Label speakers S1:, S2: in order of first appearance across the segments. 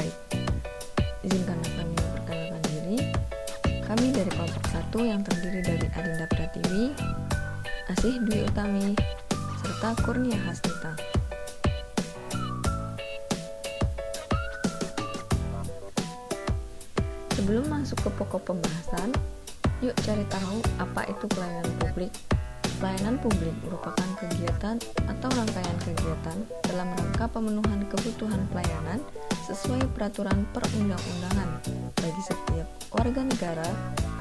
S1: baik. Izinkanlah kami memperkenalkan diri. Kami dari kelompok 1 yang terdiri dari Adinda Pratiwi, Asih Dwi Utami, serta Kurnia Hasnita. Sebelum masuk ke pokok pembahasan, yuk cari tahu apa itu pelayanan publik. Pelayanan publik merupakan kegiatan atau rangkaian kegiatan dalam rangka pemenuhan kebutuhan pelayanan sesuai peraturan perundang-undangan bagi setiap warga negara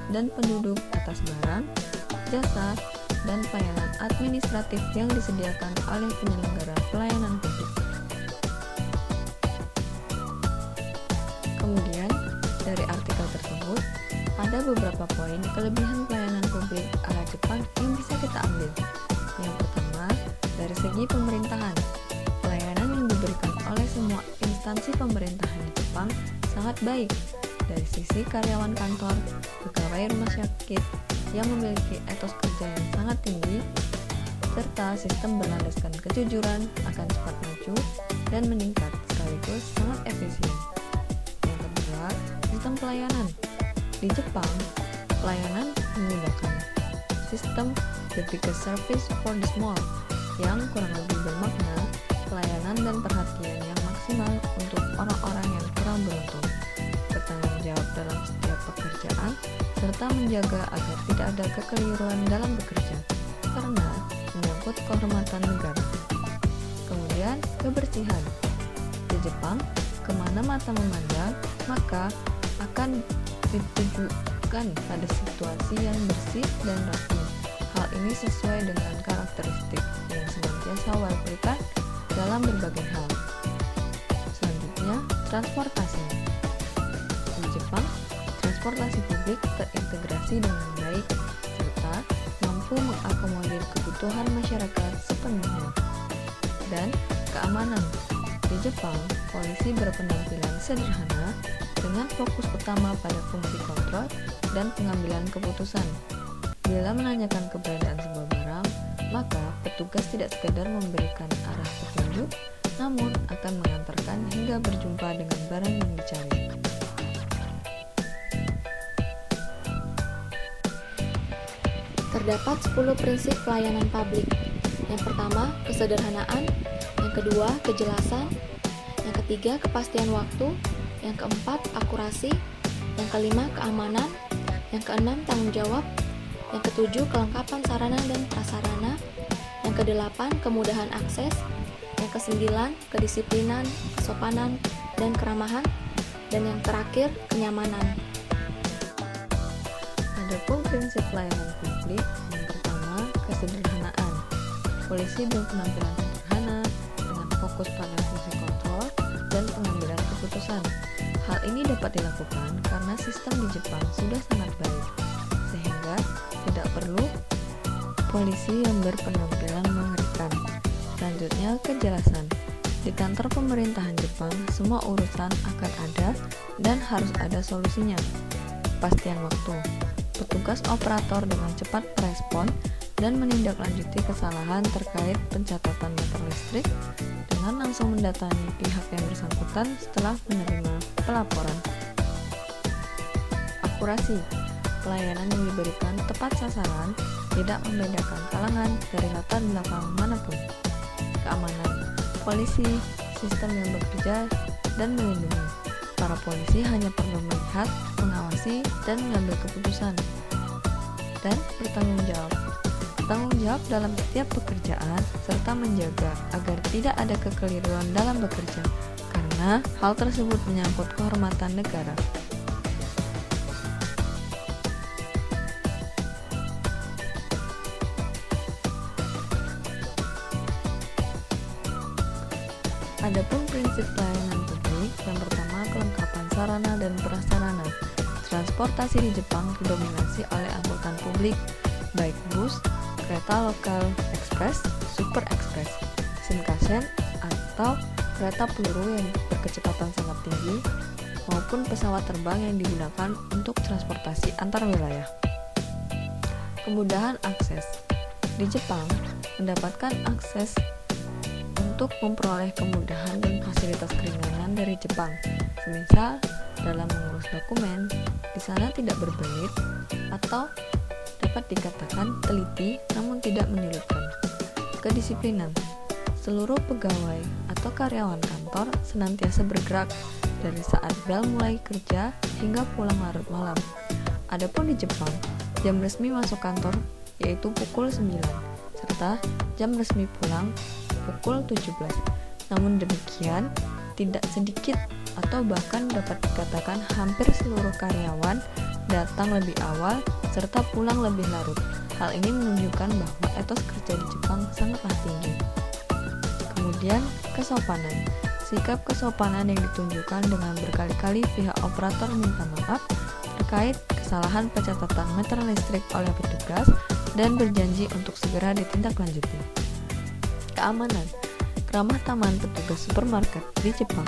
S1: dan penduduk atas barang, jasa, dan pelayanan administratif yang disediakan oleh penyelenggara pelayanan publik. Kemudian, dari artikel tersebut, ada beberapa poin kelebihan pelayanan publik ala Jepang yang bisa kita ambil. Yang pertama, dari segi pemerintahan, pelayanan yang diberikan oleh semua instansi pemerintahan di Jepang sangat baik. Dari sisi karyawan kantor, pegawai rumah sakit yang memiliki etos kerja yang sangat tinggi, serta sistem berlandaskan kejujuran akan cepat maju dan meningkat sekaligus sangat efisien. Yang kedua, sistem pelayanan. Di Jepang, pelayanan memudahkan. Sistem the biggest service for the small yang kurang lebih bermakna pelayanan dan perhatian yang maksimal untuk orang-orang yang kurang beruntung, bertanggung jawab dalam setiap pekerjaan, serta menjaga agar tidak ada kekeliruan dalam bekerja, karena menyangkut kehormatan negara. Kemudian, kebersihan. Di Jepang, kemana mata memandang, maka akan ditujukan pada situasi yang bersih dan rapi. Hal ini sesuai dengan karakteristik yang senantiasa berikan dalam berbagai hal. Selanjutnya, transportasi. Di Jepang, transportasi publik terintegrasi dengan baik serta mampu mengakomodir kebutuhan masyarakat sepenuhnya. Dan keamanan. Di Jepang, polisi berpenampilan sederhana dengan fokus utama pada fungsi kontrol dan pengambilan keputusan. Bila menanyakan keberadaan sebuah barang, maka petugas tidak sekedar memberikan arah petunjuk, namun akan mengantarkan hingga berjumpa dengan barang yang dicari.
S2: Terdapat 10 prinsip pelayanan publik. Yang pertama, kesederhanaan. Yang kedua, kejelasan. Yang ketiga, kepastian waktu. Yang keempat, akurasi. Yang kelima, keamanan. Yang keenam, tanggung jawab. Yang ketujuh, kelengkapan sarana dan prasarana. Yang kedelapan, kemudahan akses. Yang kesembilan, kedisiplinan, kesopanan, dan keramahan. Dan yang terakhir, kenyamanan.
S1: Adapun prinsip pelayanan publik, yang pertama, kesederhanaan. Polisi berpenampilan sederhana dengan fokus pada fungsi kontrol dan pengambilan keputusan. Hal ini dapat dilakukan karena sistem di Jepang sudah sangat baik, sehingga tidak perlu polisi yang berpenampilan mengerikan. Selanjutnya, kejelasan. Di kantor pemerintahan Jepang, semua urusan akan ada dan harus ada solusinya. Kepastian waktu. Petugas operator dengan cepat merespon dan menindaklanjuti kesalahan terkait pencatatan meter listrik dengan langsung mendatangi pihak yang bersangkutan setelah menerima pelaporan. Akurasi. Pelayanan yang diberikan tepat sasaran, tidak membedakan kalangan dari latar belakang manapun. Keamanan. Polisi, sistem yang bekerja dan melindungi. Para polisi hanya perlu melihat, mengawasi, dan mengambil keputusan. Dan bertanggung jawab. Tanggung jawab dalam setiap pekerjaan, serta menjaga agar tidak ada kekeliruan dalam bekerja, karena hal tersebut menyangkut kehormatan negara. Adapun prinsip pelayanan publik, yang pertama, kelengkapan sarana dan prasarana. Transportasi di Jepang didominasi oleh angkutan publik, baik bus, kereta lokal ekspres, super ekspres, Shinkansen atau kereta peluru yang berkecepatan sangat tinggi, maupun pesawat terbang yang digunakan untuk transportasi antar wilayah. Kemudahan akses. Di Jepang, mendapatkan akses untuk memperoleh kemudahan dan fasilitas keringanan dari Jepang, Semisal dalam mengurus dokumen, di sana tidak berbelit atau dapat dikatakan teliti namun tidak menyulitkan. Kedisiplinan. Seluruh pegawai atau karyawan kantor senantiasa bergerak dari saat bel mulai kerja hingga pulang larut malam. Adapun di Jepang, jam resmi masuk kantor yaitu pukul 9, serta jam resmi pulang pukul 17. Namun demikian, tidak sedikit atau bahkan dapat dikatakan hampir seluruh karyawan datang lebih awal serta pulang lebih larut. Hal ini menunjukkan bahwa etos kerja di Jepang sangatlah tinggi. Kemudian, kesopanan. Sikap kesopanan yang ditunjukkan dengan berkali-kali pihak operator minta maaf terkait kesalahan pencatatan meter listrik oleh petugas dan berjanji untuk segera ditindaklanjuti. Keamanan. Keramah tamahan petugas supermarket di Jepang.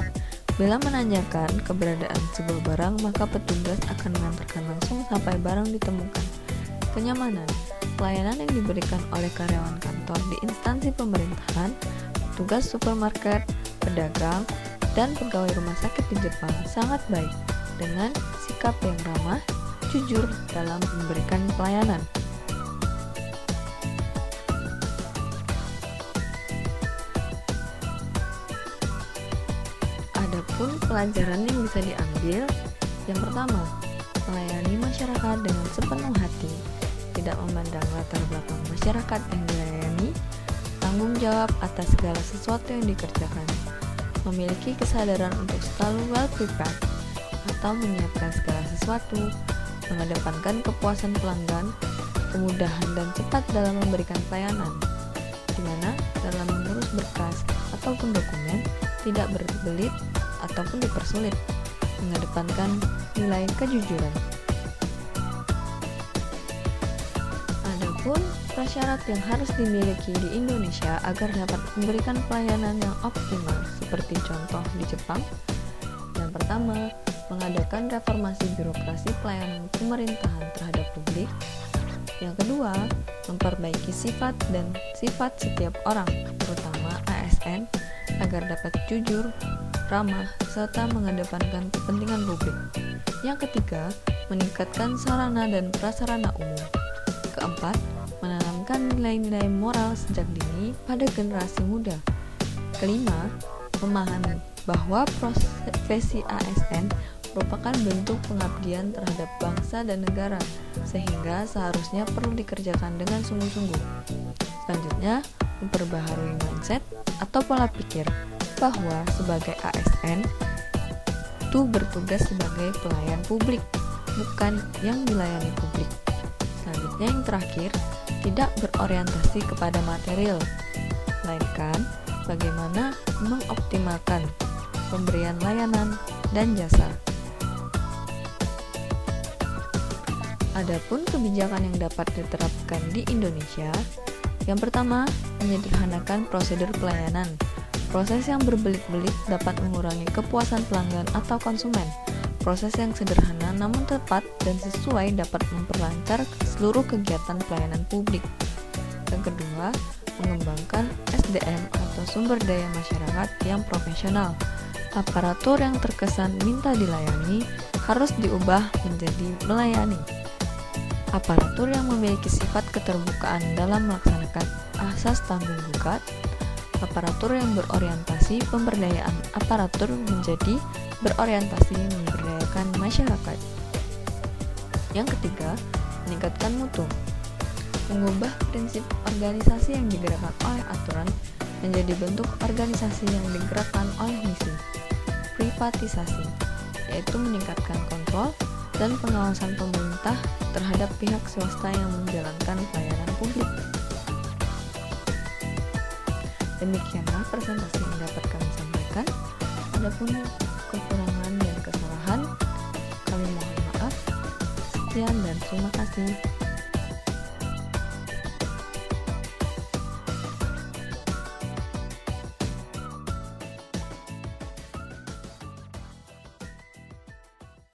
S1: Bila menanyakan keberadaan sebuah barang, maka petugas akan mengantarkan langsung sampai barang ditemukan. Kenyamanan. Pelayanan yang diberikan oleh karyawan kantor di instansi pemerintahan, petugas supermarket, pedagang, dan pegawai rumah sakit di Jepang sangat baik dengan sikap yang ramah, jujur dalam memberikan pelayanan. Adapun pelajaran yang bisa diambil, yang pertama, melayani masyarakat dengan sepenuh hati, tidak memandang latar belakang masyarakat yang dilayani, tanggung jawab atas segala sesuatu yang dikerjakan, memiliki kesadaran untuk selalu well prepared atau menyiapkan segala sesuatu, mengedepankan kepuasan pelanggan, kemudahan dan cepat dalam memberikan pelayanan, di mana dalam mengurus berkas ataupun dokumen tidak berbelit ataupun dipersulit, mengedepankan nilai kejujuran. Adapun prasyarat yang harus dimiliki di Indonesia agar dapat memberikan pelayanan yang optimal seperti contoh di Jepang. Yang pertama, mengadakan reformasi birokrasi pelayanan pemerintahan terhadap publik. Yang kedua, memperbaiki sifat dan sifat setiap orang, terutama ASN, agar dapat jujur, ramah, serta mengedepankan kepentingan publik. Yang ketiga, meningkatkan sarana dan prasarana umum. Keempat, menanamkan nilai-nilai moral sejak dini pada generasi muda. Kelima, memahami bahwa profesi ASN merupakan bentuk pengabdian terhadap bangsa dan negara, sehingga seharusnya perlu dikerjakan dengan sungguh-sungguh. Selanjutnya, memperbaharui mindset atau pola pikir bahwa sebagai ASN itu bertugas sebagai pelayan publik, bukan yang dilayani publik. Selanjutnya yang terakhir, tidak berorientasi kepada material, melainkan bagaimana mengoptimalkan pemberian layanan dan jasa. Adapun kebijakan yang dapat diterapkan di Indonesia, yang pertama, menyederhanakan prosedur pelayanan. Proses yang berbelit-belit dapat mengurangi kepuasan pelanggan atau konsumen. Proses yang sederhana namun tepat dan sesuai dapat memperlancar seluruh kegiatan pelayanan publik. Yang kedua, mengembangkan SDM atau sumber daya masyarakat yang profesional. Aparatur yang terkesan minta dilayani harus diubah menjadi melayani. Aparatur yang memiliki sifat keterbukaan dalam melaksanakan asas tanggung gugat. Aparatur yang berorientasi pemberdayaan aparatur menjadi berorientasi memberdayakan masyarakat. Yang ketiga, meningkatkan mutu. Mengubah prinsip organisasi yang digerakkan oleh aturan menjadi bentuk organisasi yang digerakkan oleh misi. Privatisasi, yaitu meningkatkan kontrol dan pengawasan pemerintah terhadap pihak swasta yang menjalankan pelayanan publik. Demikianlah presentasi yang dapat kami sampaikan. Adapun kekurangan dan kesalahan, kami mohon maaf. Sekian dan terima kasih.